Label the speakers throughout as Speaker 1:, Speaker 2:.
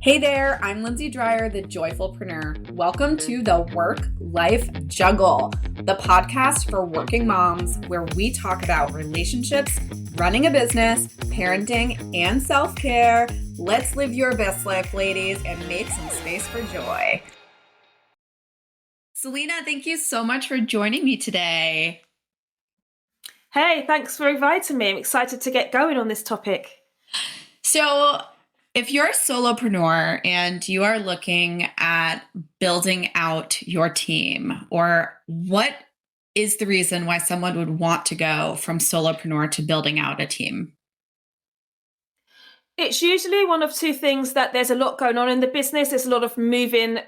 Speaker 1: Hey there, I'm Lindsay Dreyer, the Joyfulpreneur. Welcome to the Work-Life Juggle, the podcast for working moms where we talk about relationships, running a business, parenting, and self-care. Let's live your best life, ladies, and make some space for joy. Selina, thank you so much for joining me today.
Speaker 2: Hey, thanks for inviting me. I'm excited to get going on this topic.
Speaker 1: So, if you're a solopreneur and you are looking at building out your team, or what is the reason why someone would want to go from solopreneur to building out a team?
Speaker 2: It's usually one of two things: that there's a lot going on in the business. There's a lot of moving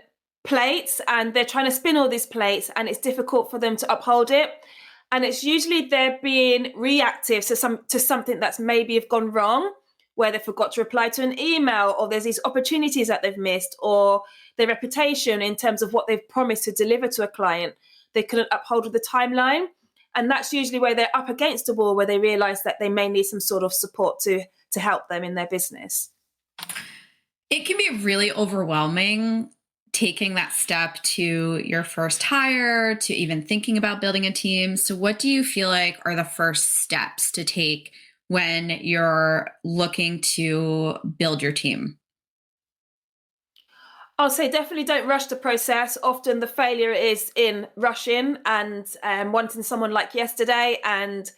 Speaker 2: plates and they're trying to spin all these plates and it's difficult for them to uphold it. And it's usually they're being reactive to something that's maybe have gone wrong, where they forgot to reply to an email, or there's these opportunities that they've missed, or their reputation in terms of what they've promised to deliver to a client, they couldn't uphold with the timeline. And that's usually where they're up against a wall, where they realize that they may need some sort of support to help them in their business.
Speaker 1: It can be really overwhelming taking that step to your first hire, to even thinking about building a team. So what do you feel like are the first steps to take when you're looking to build your team?
Speaker 2: I'll say definitely don't rush the process. Often the failure is in rushing and wanting someone like yesterday and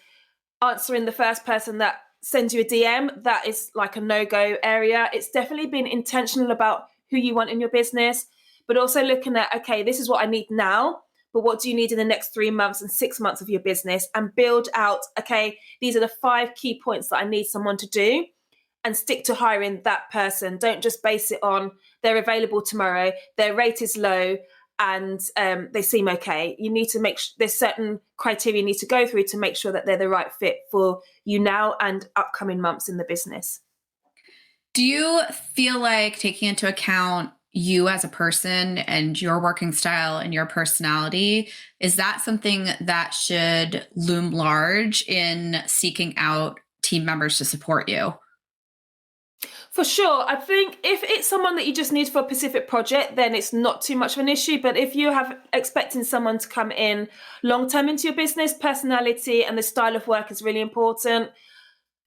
Speaker 2: answering the first person that sends you a DM. That is like a no-go area. It's definitely being intentional about who you want in your business, but also looking at, okay, this is what I need now, but what do you need in the next 3 months and 6 months of your business? And build out, okay, these are the 5 key points that I need someone to do, and stick to hiring that person. Don't just base it on they're available tomorrow, their rate is low, and they seem okay. You need to there's certain criteria you need to go through to make sure that they're the right fit for you now and upcoming months in the business.
Speaker 1: Do you feel like, taking into account you as a person and your working style and your personality, is that something that should loom large in seeking out team members to support you?
Speaker 2: For sure. I think if it's someone that you just need for a specific project, then it's not too much of an issue. But if you have expecting someone to come in long term into your business, personality and the style of work is really important,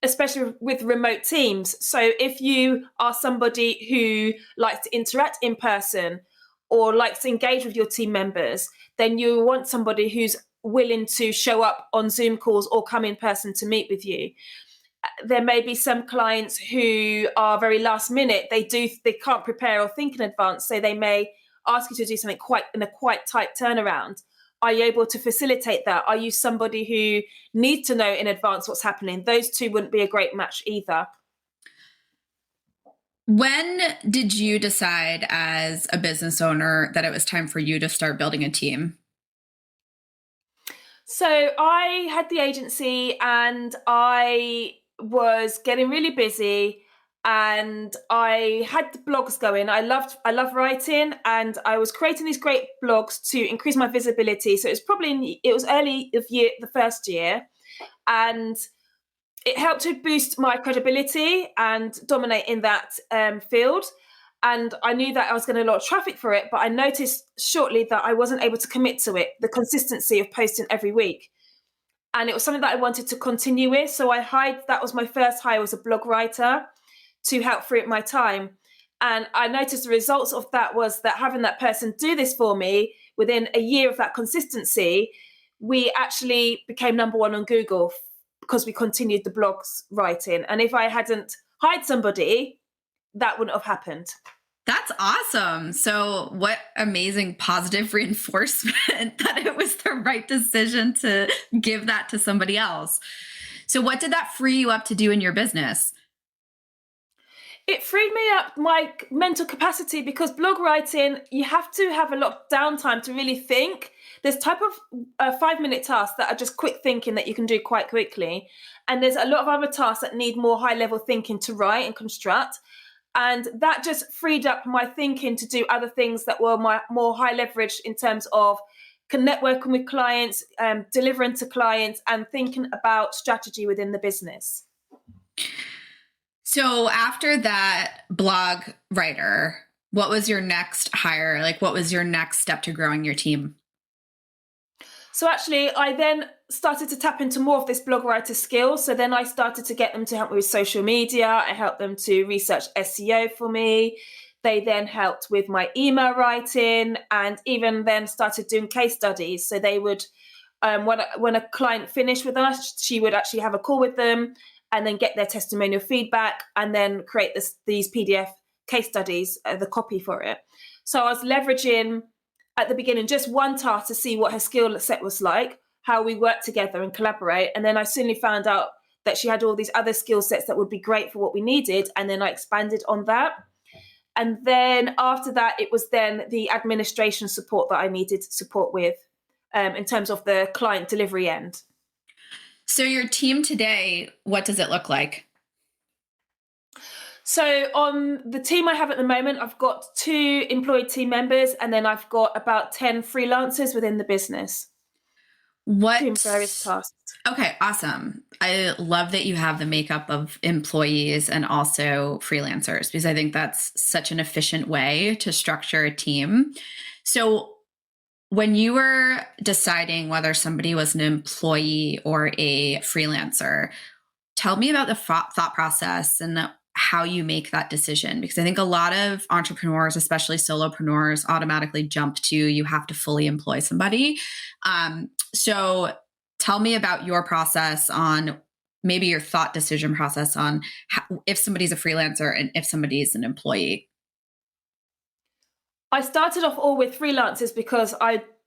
Speaker 2: especially with remote teams. So if you are somebody who likes to interact in person or likes to engage with your team members, then you want somebody who's willing to show up on Zoom calls or come in person to meet with you. There may be some clients who are very last minute. They can't prepare or think in advance, so they may ask you to do something quite tight turnaround. Are you able to facilitate that? Are you somebody who needs to know in advance what's happening? Those two wouldn't be a great match either.
Speaker 1: When did you decide as a business owner that it was time for you to start building a team?
Speaker 2: So I had the agency and I was getting really busy and I had the blogs going. I love writing and I was creating these great blogs to increase my visibility. So it was early of year, the first year, and it helped to boost my credibility and dominate in that field. And I knew that I was getting a lot of traffic for it, but I noticed shortly that I wasn't able to commit to it, the consistency of posting every week. And it was something that I wanted to continue with. So that was my first hire, was a blog writer to help free up my time. And I noticed the results of that was that having that person do this for me within a year of that consistency, we actually became number 1 on Google because we continued the blogs writing. And if I hadn't hired somebody, that wouldn't have happened.
Speaker 1: That's awesome. So what amazing positive reinforcement that it was the right decision to give that to somebody else. So what did that free you up to do in your business?
Speaker 2: It freed me up my mental capacity, because blog writing, you have to have a lot of downtime to really think. There's type of 5-minute tasks that are just quick thinking that you can do quite quickly. And there's a lot of other tasks that need more high level thinking to write and construct. And that just freed up my thinking to do other things that were more high leverage in terms of networking with clients, delivering to clients, and thinking about strategy within the business.
Speaker 1: So after that blog writer, what was your next hire? Like, what was your next step to growing your team?
Speaker 2: So actually, I then started to tap into more of this blog writer skill. So then I started to get them to help me with social media. I helped them to research SEO for me. They then helped with my email writing, and even then started doing case studies. So they would, when a client finished with us, she would actually have a call with them and then get their testimonial feedback and then create these PDF case studies, the copy for it. So I was leveraging at the beginning just one task to see what her skill set was like, how we work together and collaborate. And then I soon found out that she had all these other skill sets that would be great for what we needed. And then I expanded on that. And then after that, it was then the administration support that I needed support with in terms of the client delivery end.
Speaker 1: So your team today, what does it look like?
Speaker 2: So on the team I have at the moment, I've got 2 employed team members, and then I've got about 10 freelancers within the business.
Speaker 1: What?
Speaker 2: Doing various tasks.
Speaker 1: Okay, awesome. I love that you have the makeup of employees and also freelancers, because I think that's such an efficient way to structure a team. So when you were deciding whether somebody was an employee or a freelancer, tell me about the thought process and how you make that decision. Because I think a lot of entrepreneurs, especially solopreneurs, automatically jump to you have to fully employ somebody. So tell me about your process on maybe your thought decision process on if somebody's a freelancer and if somebody's an employee.
Speaker 2: I started off all with freelancers because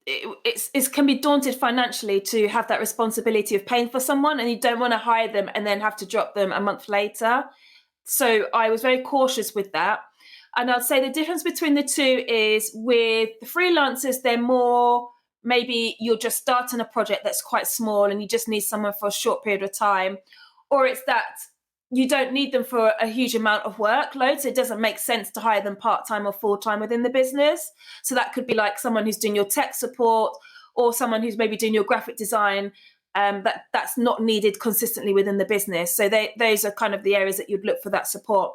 Speaker 2: it can be daunted financially to have that responsibility of paying for someone, and you don't want to hire them and then have to drop them a month later. So I was very cautious with that. And I'd say the difference between the two is with the freelancers, they're more, maybe you're just starting a project that's quite small and you just need someone for a short period of time, or it's that you don't need them for a huge amount of workload, so it doesn't make sense to hire them part-time or full-time within the business. So that could be like someone who's doing your tech support, or someone who's maybe doing your graphic design, that's not needed consistently within the business. So those are kind of the areas that you'd look for that support.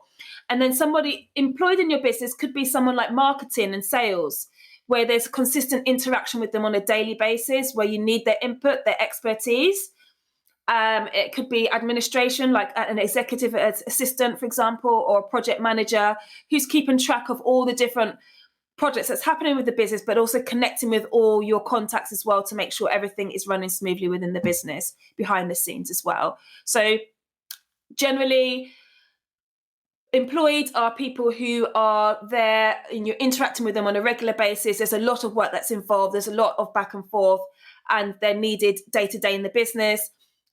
Speaker 2: And then somebody employed in your business could be someone like marketing and sales, where there's consistent interaction with them on a daily basis, where you need their input, their expertise. It could be administration, like an executive assistant, for example, or a project manager who's keeping track of all the different projects that's happening with the business, but also connecting with all your contacts as well to make sure everything is running smoothly within the business behind the scenes as well. So generally, employed are people who are there and you're interacting with them on a regular basis. There's a lot of work that's involved. There's a lot of back and forth, and they're needed day to day in the business.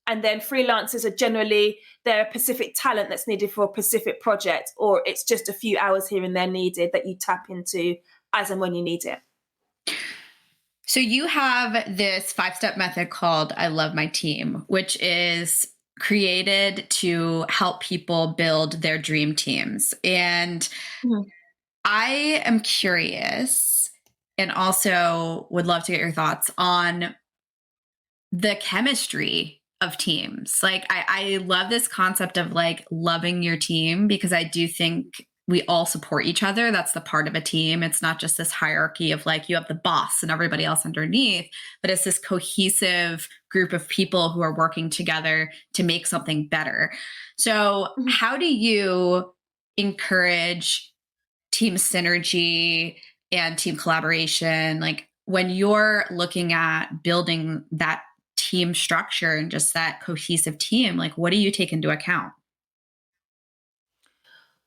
Speaker 2: And then freelancers are generally, they're a specific talent that's needed for a specific project, or it's just a few hours here and there needed that you tap into as and when you need it.
Speaker 1: So you have this 5-step method called I Love My Team, which is created to help people build their dream teams. And I am curious, and also would love to get your thoughts on the chemistry of teams. Like I love this concept of like loving your team, because I do think we all support each other. That's the part of a team. It's not just this hierarchy of like you have the boss and everybody else underneath, but it's this cohesive group of people who are working together to make something better. So how do you encourage team synergy and team collaboration? Like when you're looking at building that team structure and just that cohesive team, like what do you take into account?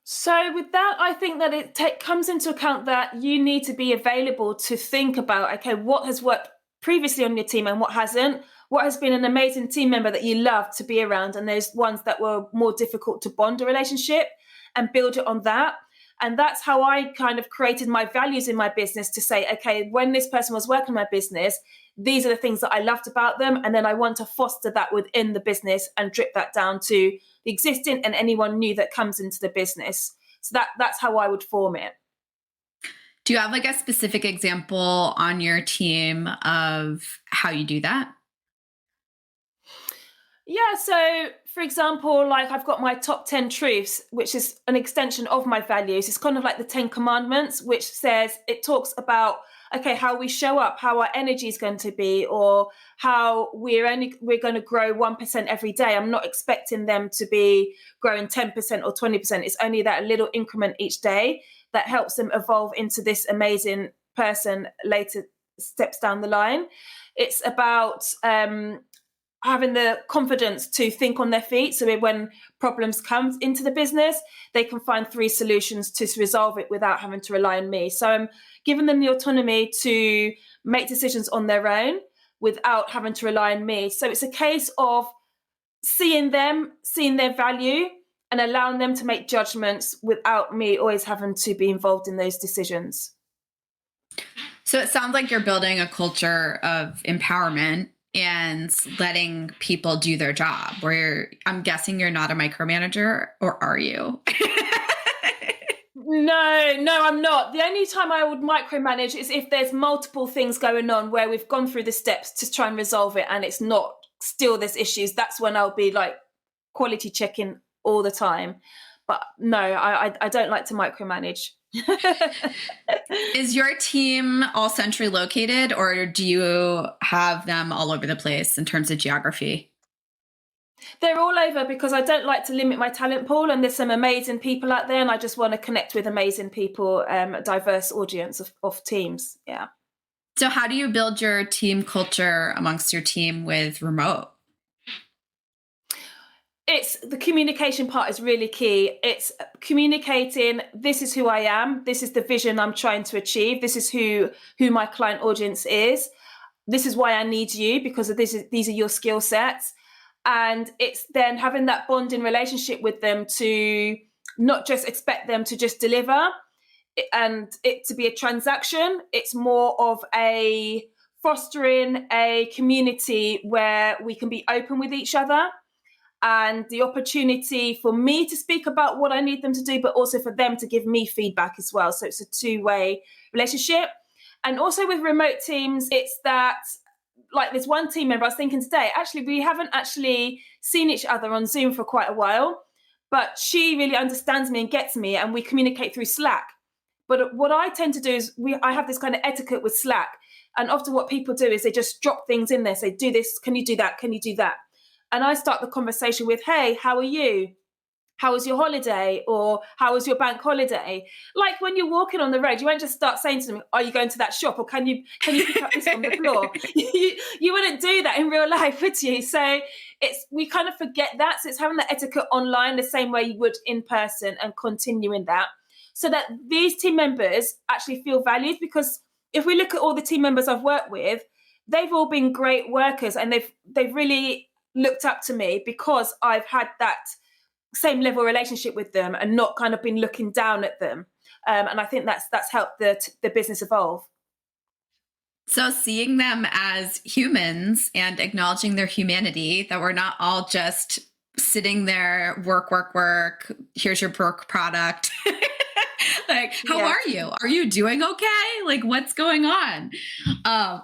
Speaker 2: So with that, I think that it comes into account that you need to be available to think about, okay, what has worked previously on your team and what hasn't? What has been an amazing team member that you love to be around, and those ones that were more difficult to bond a relationship, and build it on that. And that's how I kind of created my values in my business to say, okay, when this person was working in my business, these are the things that I loved about them. And then I want to foster that within the business and drip that down to the existing and anyone new that comes into the business. So that's how I would form it.
Speaker 1: Do you have like a specific example on your team of how you do that?
Speaker 2: Yeah, so for example, like I've got my top 10 truths, which is an extension of my values. It's kind of like the 10 commandments, which says, it talks about, okay, how we show up, how our energy is going to be, or how we're going to grow 1% every day. I'm not expecting them to be growing 10% or 20%. It's only that little increment each day that helps them evolve into this amazing person later steps down the line. It's about having the confidence to think on their feet. So when problems come into the business, they can find 3 solutions to resolve it without having to rely on me. So I'm giving them the autonomy to make decisions on their own without having to rely on me. So it's a case of seeing them, seeing their value, and allowing them to make judgments without me always having to be involved in those decisions.
Speaker 1: So it sounds like you're building a culture of empowerment and letting people do their job, where I'm guessing you're not a micromanager, or are you?
Speaker 2: No, I'm not. The only time I would micromanage is if there's multiple things going on where we've gone through the steps to try and resolve it and it's not still there's issues. That's when I'll be like quality checking all the time. But no, I don't like to micromanage.
Speaker 1: Is your team all centrally located, or do you have them all over the place in terms of geography?
Speaker 2: They're all over because I don't like to limit my talent pool, and there's some amazing people out there, and I just want to connect with amazing people, a diverse audience of teams. Yeah.
Speaker 1: So how do you build your team culture amongst your team with remote?
Speaker 2: It's the communication part is really key. It's communicating, this is who I am, this is the vision I'm trying to achieve, this is who my client audience is, this is why I need you because of these are your skill sets. And it's then having that bonding relationship with them to not just expect them to just deliver and it to be a transaction. It's more of a fostering a community where we can be open with each other, and the opportunity for me to speak about what I need them to do, but also for them to give me feedback as well. So it's a 2-way relationship. And also with remote teams, it's that, like there's one team member I was thinking today, actually, we haven't actually seen each other on Zoom for quite a while, but she really understands me and gets me, and we communicate through Slack. But what I tend to do is I have this kind of etiquette with Slack. And often what people do is they just drop things in there, say, do this, can you do that, can you do that? And I start the conversation with, hey, how are you? How was your holiday? Or how was your bank holiday? Like when you're walking on the road, you won't just start saying to them, are you going to that shop? Or can you pick up this from the floor? You wouldn't do that in real life, would you? So we kind of forget that. So it's having that etiquette online the same way you would in person and continuing that so that these team members actually feel valued. Because if we look at all the team members I've worked with, they've all been great workers and they've really looked up to me because I've had that same level relationship with them and not kind of been looking down at them. And I think that's helped the business evolve.
Speaker 1: So seeing them as humans and acknowledging their humanity, that we're not all just sitting there, work, here's your work product. Like, how are you? Are you doing okay? Like, what's going on? I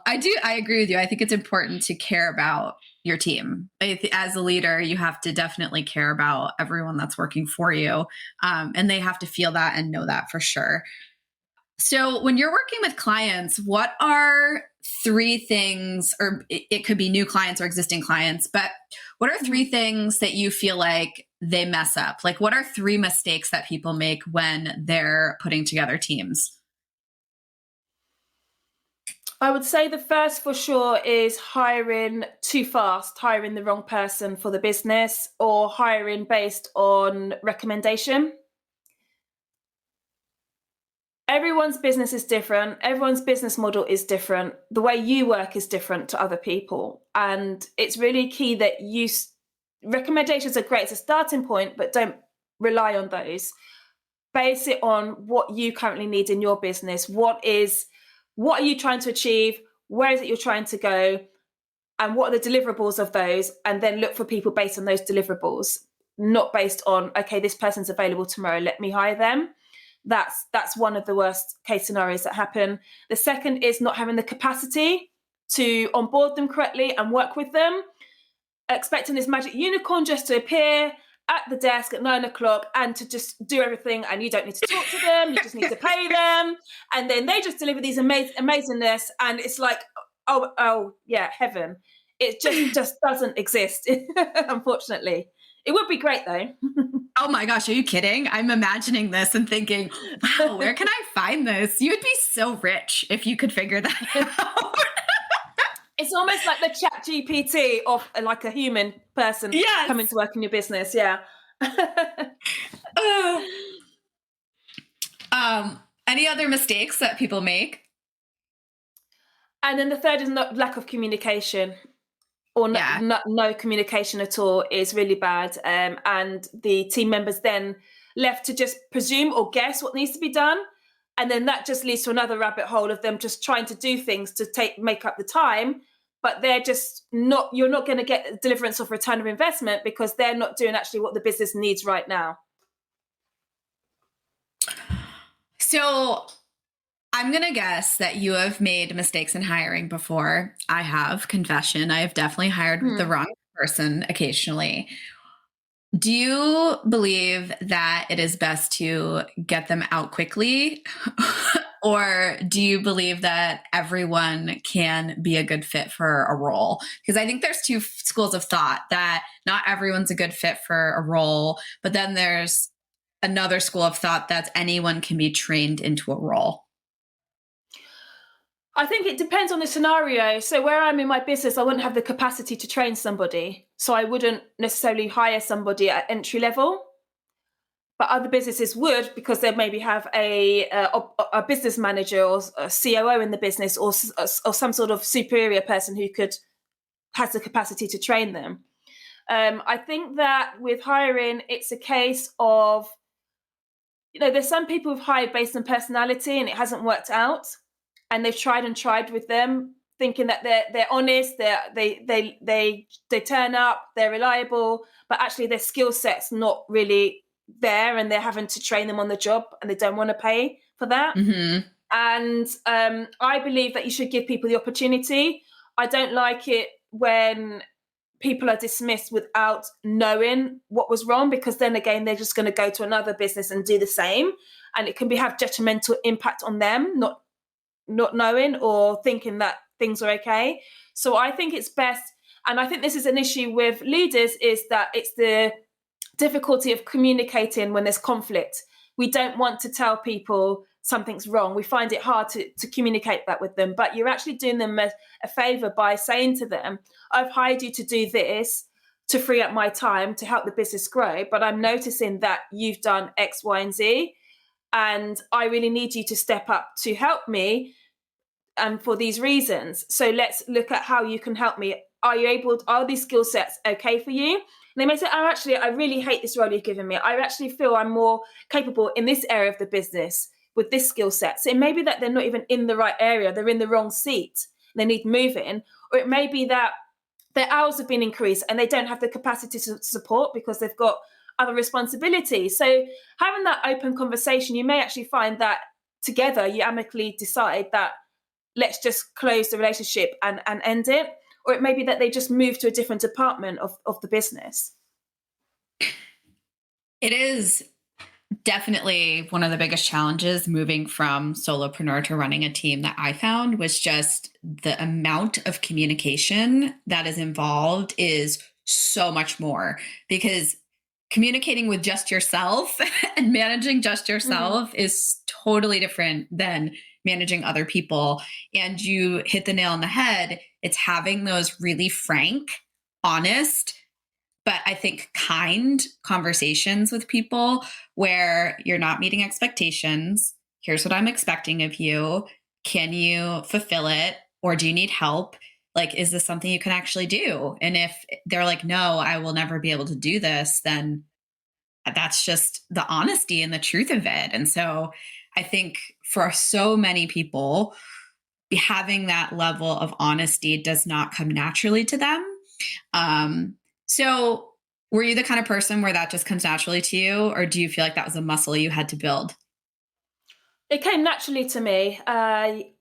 Speaker 1: agree with you. I think it's important to care about your team. As a leader, you have to definitely care about everyone that's working for you. And they have to feel that and know that for sure. So when you're working with clients, what are 3 things, or it could be new clients or existing clients, but what are 3 things that you feel like they mess up? Like, what are 3 mistakes that people make when they're putting together teams?
Speaker 2: I would say the first for sure is hiring too fast, hiring the wrong person for the business, or hiring based on recommendation. Everyone's business is different. Everyone's business model is different. The way you work is different to other people. And it's really key that recommendations are great. It's a starting point, but don't rely on those. Base it on what you currently need in your business. What are you trying to achieve? Where is it you're trying to go? And what are the deliverables of those? And then look for people based on those deliverables, not based on, okay, this person's available tomorrow, let me hire them. That's one of the worst case scenarios that happen. The second is not having the capacity to onboard them correctly and work with them. expecting this magic unicorn just to appear at the desk at 9 o'clock and to just do everything, and you don't need to talk to them, you just need to pay them, and then they just deliver these amazingness, and it's like, oh yeah, heaven. It just doesn't exist, unfortunately. It would be great though.
Speaker 1: Oh my gosh, are you kidding? I'm imagining this and thinking, wow, where can I find this? You would be so rich if you could figure that out.
Speaker 2: It's almost like the chat GPT of like a human person coming to work in your business. Yeah.
Speaker 1: Any other mistakes that people make?
Speaker 2: And then the third is lack of communication, or no communication at all is really bad. And the team members then left to just presume or guess what needs to be done. And then that just leads to another rabbit hole of them just trying to do things to make up the time. But they're just you're not going to get deliverance of return of investment because they're not doing actually what the business needs right now.
Speaker 1: So I'm going to guess that you have made mistakes in hiring before. I have. Confession. I have definitely hired the wrong person occasionally. Do you believe that it is best to get them out quickly? Or do you believe that everyone can be a good fit for a role? Because I think there's two schools of thought, that not everyone's a good fit for a role, but then there's another school of thought that anyone can be trained into a role.
Speaker 2: I think it depends on the scenario. So where I'm in my business, I wouldn't have the capacity to train somebody. So I wouldn't necessarily hire somebody at entry level. But other businesses would, because they maybe have a business manager or a COO in the business, or some sort of superior person who has the capacity to train them. I think that with hiring, it's a case of, there's some people who've hired based on personality and it hasn't worked out, and they've tried with them, thinking that they're honest, they turn up, they're reliable, but actually their skill set's not really there, and they're having to train them on the job, and they don't want to pay for that. Mm-hmm. And I believe that you should give people the opportunity. I don't like it when people are dismissed without knowing what was wrong, because then again, they're just going to go to another business and do the same, and it can have detrimental impact on them, not knowing or thinking that things are okay. So I think it's best, and I think this is an issue with leaders, is that it's the difficulty of communicating when there's conflict. We don't want to tell people something's wrong. We find it hard to communicate that with them, but you're actually doing them a favor by saying to them, I've hired you to do this to free up my time to help the business grow, but I'm noticing that you've done X, Y, and Z, and I really need you to step up to help me, and for these reasons. So let's look at how you can help me. Are these skill sets okay for you? And they may say, actually, I really hate this role you've given me. I actually feel I'm more capable in this area of the business with this skill set. So it may be that they're not even in the right area. They're in the wrong seat. They need moving. Or it may be that their hours have been increased and they don't have the capacity to support because they've got other responsibilities. So having that open conversation, you may actually find that together you amicably decide that let's just close the relationship and end it. Or it may be that they just move to a different department of the business.
Speaker 1: It is definitely one of the biggest challenges moving from solopreneur to running a team that I found was just the amount of communication that is involved is so much more, because communicating with just yourself and managing just yourself is totally different than managing other people. And you hit the nail on the head. It's having those really frank, honest, but I think kind conversations with people where you're not meeting expectations. Here's what I'm expecting of you. Can you fulfill it? Or do you need help? Like, is this something you can actually do? And if they're like, no, I will never be able to do this, then that's just the honesty and the truth of it. And so I think for so many people, having that level of honesty does not come naturally to them. So were you the kind of person where that just comes naturally to you, or do you feel like that was a muscle you had to build?
Speaker 2: It came naturally to me. I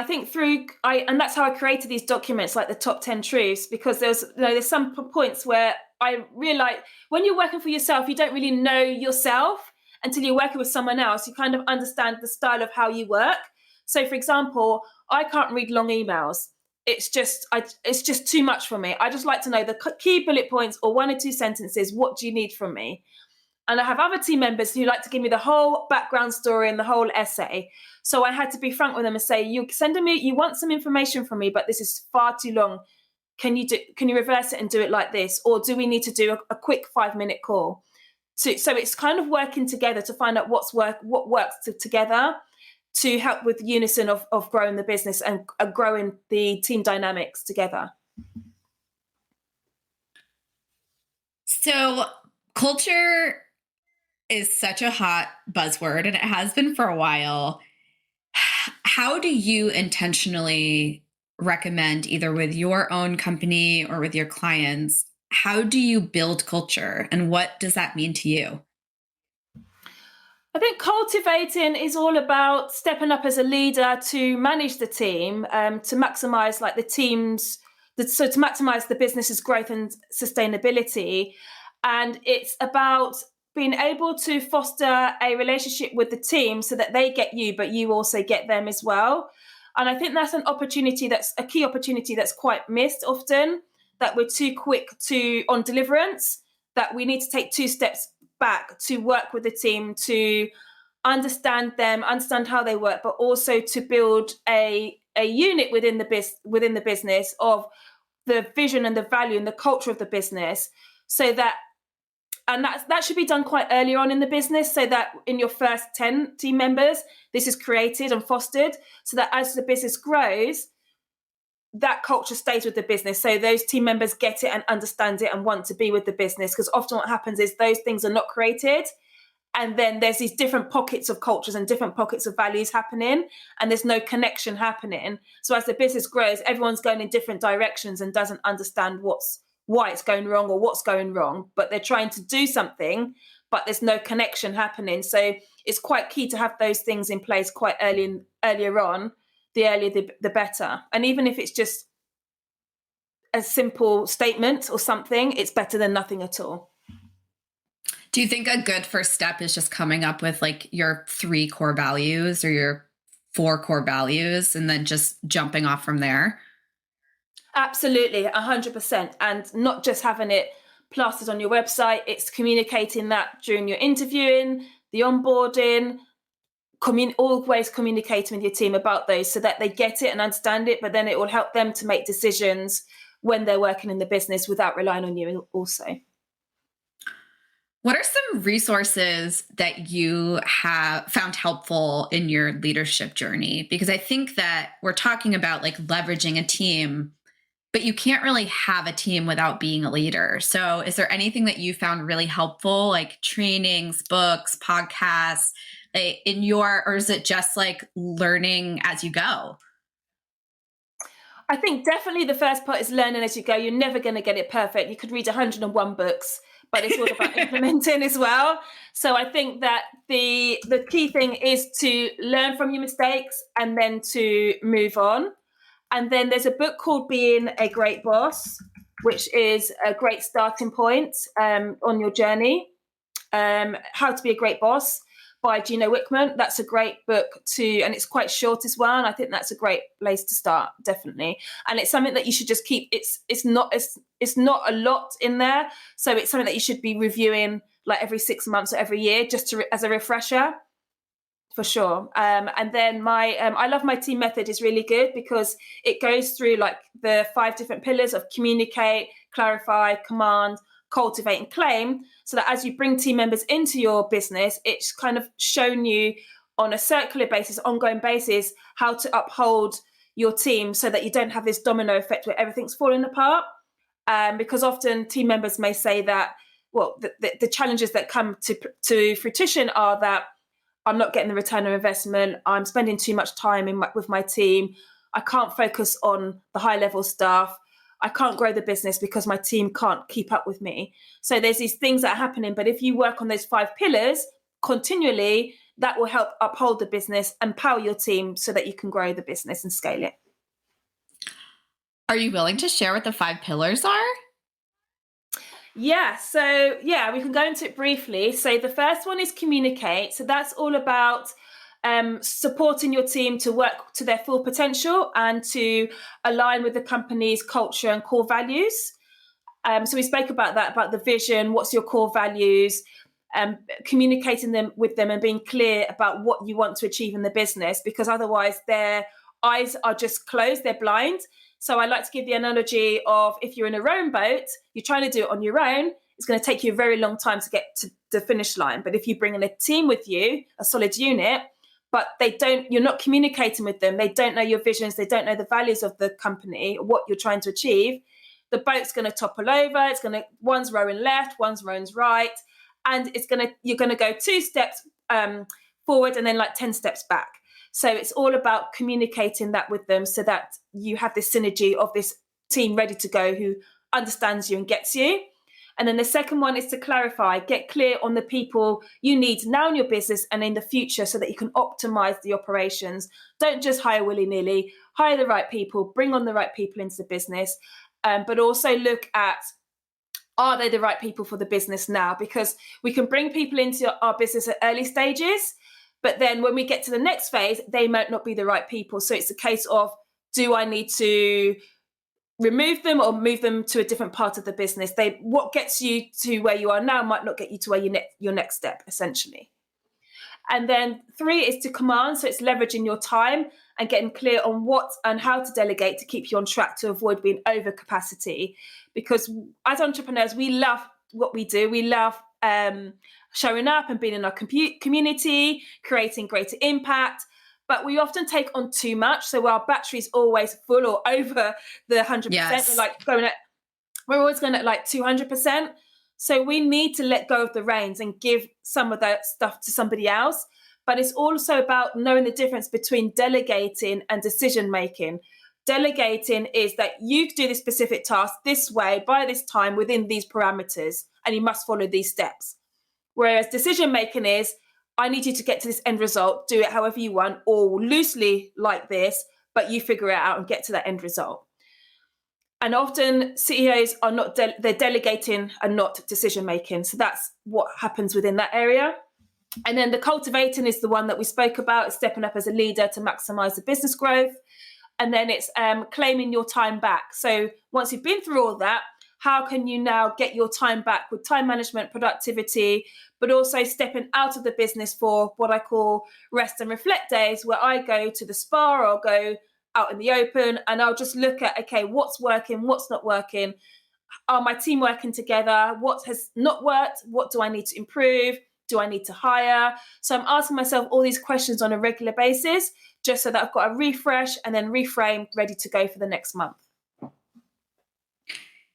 Speaker 2: think and that's how I created these documents, like the top 10 truths, because there's some points where I realized when you're working for yourself, you don't really know yourself until you're working with someone else. You kind of understand the style of how you work. So, for example, I can't read long emails. It's just too much for me. I just like to know the key bullet points or one or two sentences. What do you need from me? And I have other team members who like to give me the whole background story and the whole essay. So I had to be frank with them and say, you want some information from me, but this is far too long. Can you reverse it and do it like this? Or do we need to do a quick 5-minute call? So it's kind of working together to find out what works together to help with unison of growing the business and growing the team dynamics together.
Speaker 1: So culture is such a hot buzzword, and it has been for a while. How do you intentionally recommend, either with your own company or with your clients, how do you build culture, and what does that mean to you?
Speaker 2: I think cultivating is all about stepping up as a leader to manage the team, to maximize like the team's, so to maximize the business's growth and sustainability. And it's about being able to foster a relationship with the team so that they get you, but you also get them as well. And I think that's a key opportunity that's quite missed often, that we're too quick on deliverance, that we need to take 2 steps back to work with the team, to understand them, understand how they work, but also to build a unit within the business of the vision and the value and the culture of the business, so that that should be done quite early on in the business, so that in your first 10 team members, this is created and fostered, so that as the business grows, that culture stays with the business. So those team members get it and understand it and want to be with the business. Because often what happens is those things are not created. And then there's these different pockets of cultures and different pockets of values happening, and there's no connection happening. So as the business grows, everyone's going in different directions and doesn't understand why it's going wrong or what's going wrong, but they're trying to do something, but there's no connection happening. So it's quite key to have those things in place quite earlier on. The earlier, the better. And even if it's just a simple statement or something, it's better than nothing at all.
Speaker 1: Do you think a good first step is just coming up with like your 3 core values or your 4 core values and then just jumping off from there?
Speaker 2: Absolutely, 100%. And not just having it plastered on your website, it's communicating that during your interviewing, the onboarding, always communicating with your team about those so that they get it and understand it, but then it will help them to make decisions when they're working in the business without relying on you also.
Speaker 1: What are some resources that you have found helpful in your leadership journey? Because I think that we're talking about like leveraging a team, but you can't really have a team without being a leader. So is there anything that you found really helpful, like trainings, books, podcasts, or is it just like learning as you go?
Speaker 2: I think definitely the first part is learning as you go. You're never going to get it perfect. You could read 101 books, but it's all about implementing as well. So I think that the key thing is to learn from your mistakes and then to move on. And then there's a book called Being a Great Boss, which is a great starting point on your journey. How to Be a Great Boss by Gino Wickman. That's a great book and it's quite short as well. And I think that's a great place to start, definitely. And it's something that you should just keep. It's not a lot in there, so it's something that you should be reviewing like every 6 months or every year, just as a refresher, for sure. And then my I Love My Team method is really good because it goes through like the 5 different pillars of communicate, clarify, command, cultivate, and claim, so that as you bring team members into your business, it's kind of shown you on a circular basis, ongoing basis, how to uphold your team so that you don't have this domino effect where everything's falling apart. Because often team members may say that, well, the challenges that come to fruition are that I'm not getting the return on investment, I'm spending too much time with my team, I can't focus on the high level stuff, I can't grow the business because my team can't keep up with me. So there's these things that are happening. But if you work on those 5 pillars continually, that will help uphold the business, empower your team so that you can grow the business and scale it.
Speaker 1: Are you willing to share what the 5 pillars are?
Speaker 2: Yeah, so yeah, we can go into it briefly. So the first one is communicate. So that's all about supporting your team to work to their full potential and to align with the company's culture and core values. So we spoke about that, about the vision, what's your core values, communicating them with them and being clear about what you want to achieve in the business, because otherwise their eyes are just closed, they're blind. So I like to give the analogy of, if you're in a rowing boat, you're trying to do it on your own, it's going to take you a very long time to get to the finish line. But if you bring in a team with you, a solid unit, but you're not communicating with them, they don't know your visions, they don't know the values of the company, what you're trying to achieve, the boat's going to topple over, one's rowing left, one's rowing right, and you're going to go 2 steps forward and then like 10 steps back. So it's all about communicating that with them so that you have this synergy of this team ready to go who understands you and gets you. And then the second one is to clarify, get clear on the people you need now in your business and in the future so that you can optimize the operations. Don't just hire willy-nilly, hire the right people, bring on the right people into the business, but also look at, are they the right people for the business now? Because we can bring people into our business at early stages, but then when we get to the next phase, they might not be the right people. So it's a case of, do I need to remove them or move them to a different part of the business? What gets you to where you are now might not get you to where your next step, essentially. And then 3 is to command. So it's leveraging your time and getting clear on what and how to delegate to keep you on track to avoid being over capacity. Because as entrepreneurs, we love what we do. We love showing up and being in our community, creating greater impact. But we often take on too much. So our battery's always full or over the 100%.
Speaker 1: Yes.
Speaker 2: We're always going at like 200%. So we need to let go of the reins and give some of that stuff to somebody else. But it's also about knowing the difference between delegating and decision making. Delegating is that you do this specific task this way, by this time, within these parameters, and you must follow these steps. Whereas decision making is, I need you to get to this end result, do it however you want, or loosely like this, but you figure it out and get to that end result. And often CEOs are not, they're delegating and not decision making. So that's what happens within that area. And then the cultivating is the one that we spoke about, stepping up as a leader to maximize the business growth. And then it's claiming your time back. So once you've been through all that, how can you now get your time back with time management, productivity, but also stepping out of the business for what I call rest and reflect days, where I go to the spa or I'll go out in the open and I'll just look at, okay, what's working, what's not working? Are my team working together? What has not worked? What do I need to improve? Do I need to hire? So I'm asking myself all these questions on a regular basis, just so that I've got a refresh and then reframe, ready to go for the next month.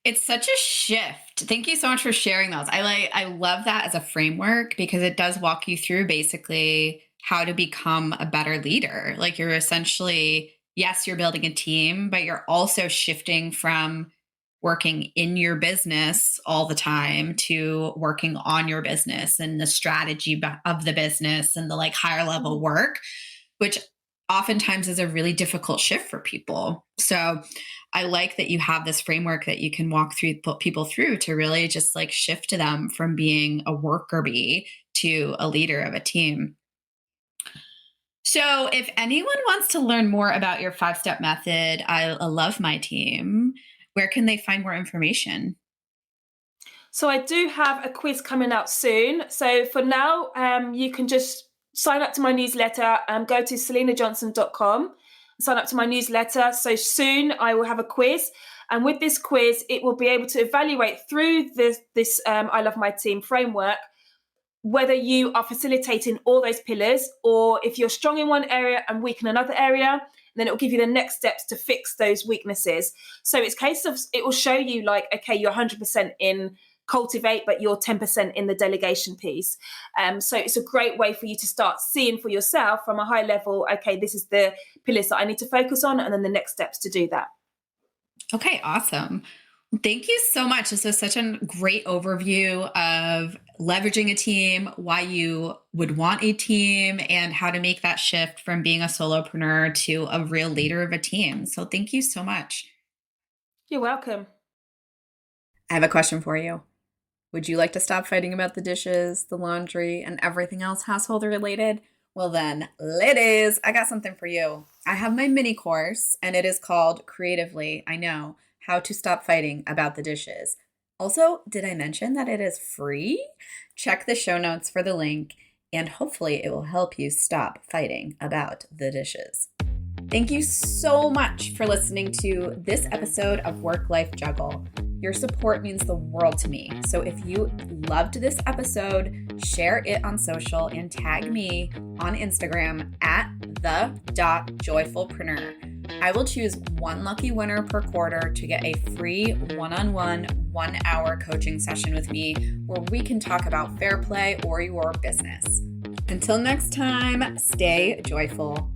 Speaker 1: It's such a shift. Thank you so much for sharing those. I love that as a framework because it does walk you through basically how to become a better leader. Like you're essentially, yes, you're building a team, but you're also shifting from working in your business all the time to working on your business and the strategy of the business and the like higher level work, which oftentimes is a really difficult shift for people. So I like that you have this framework that you can walk through people through to really just like shift them from being a worker bee to a leader of a team. So if anyone wants to learn more about your 5-step method, I love my team, where can they find more information?
Speaker 2: So I do have a quiz coming out soon. So for now, you can just sign up to my newsletter and go to selinajohnson.com. Sign up to my newsletter. So soon I will have a quiz. And with this quiz, it will be able to evaluate through this I Love My Team framework, whether you are facilitating all those pillars, or if you're strong in one area and weak in another area, then it will give you the next steps to fix those weaknesses. So it's case of, it will show you like, okay, you're 100% in cultivate, but you're 10% in the delegation piece. So it's a great way for you to start seeing for yourself from a high level, okay, this is the pillars that I need to focus on, and then the next steps to do that.
Speaker 1: Okay, awesome. Thank you so much. This was such a great overview of leveraging a team, why you would want a team, and how to make that shift from being a solopreneur to a real leader of a team. So thank you so much.
Speaker 2: You're welcome.
Speaker 1: I have a question for you. Would you like to stop fighting about the dishes, the laundry, and everything else household related? Well then, ladies, I got something for you. I have my mini course, and it is called Creatively, I Know, How to Stop Fighting About the Dishes. Also, did I mention that it is free? Check the show notes for the link, and hopefully it will help you stop fighting about the dishes. Thank you so much for listening to this episode of Work Life Juggle. Your support means the world to me. So if you loved this episode, share it on social and tag me on Instagram at the.joyfulpreneur. I will choose one lucky winner per quarter to get a free one-on-one 1-hour coaching session with me where we can talk about fair play or your business. Until next time, stay joyful.